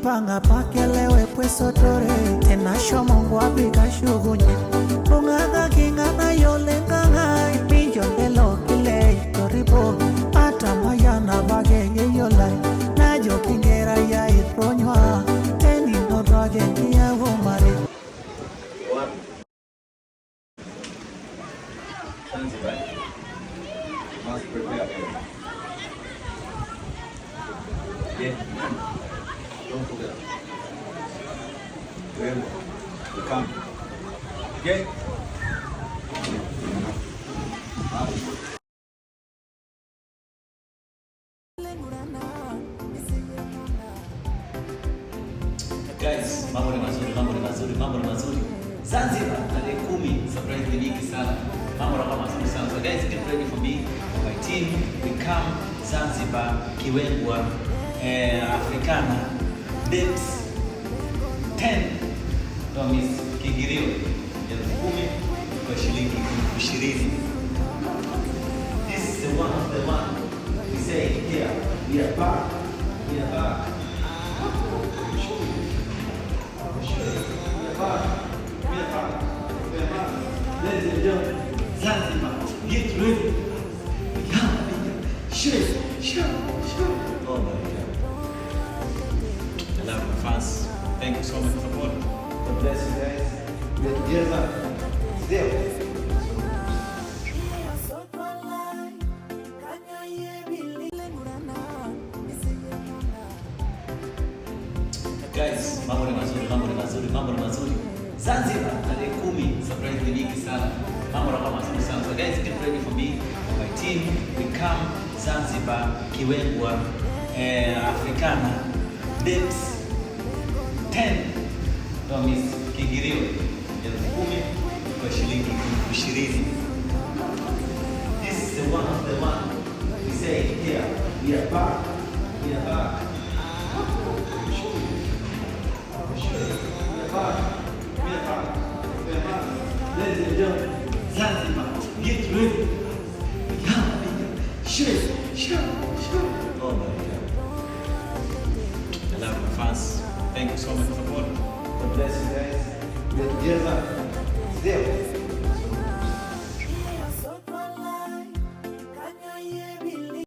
panga pakelewe pwesotore tena shomongo abika shugunye bunga kinga na yole kanga pinjo delo kile toripo ata mayana bagenge yola na jo kingera ya ipronywa teni no drage ya womare must prepare. Yeah. Don't forget. Remember, you come. Okay? Guys, mambo ni mazuri. Zanzibar, tarehe 10, surprise ni nyingi sana. Mambo yanakuwa mazuri sana. So guys, get ready for me, my team. We come Zanzibar, Kiwengwa, Africana, dates 10. Don't miss kiingilio 10,000 kwa shilingi 20. This is the one. We say here, we are back. Ladies and gentlemen, Zanzibar, get ready. Sure. Oh my God. I love my fans. Thank you so much for support. God bless you guys. We're together. Still. Guys, mambo ni mazuri. Zanzibar, tarehe 10, surprise ni nyingi sana. Mambo yanakuwa mazuri sana. So guys, get ready for me, my team. We come Zanzibar, Kiwengwa, Africana, dates 10. Don't miss kiingilio 10,000 kwa shilingi 20. This is the one. We say here, we are back. Ladies and gentlemen, Zanzibar, get ready. Sure. Oh my God. I love my fans. Thank you so much for support. God bless you guys. We're together. Still.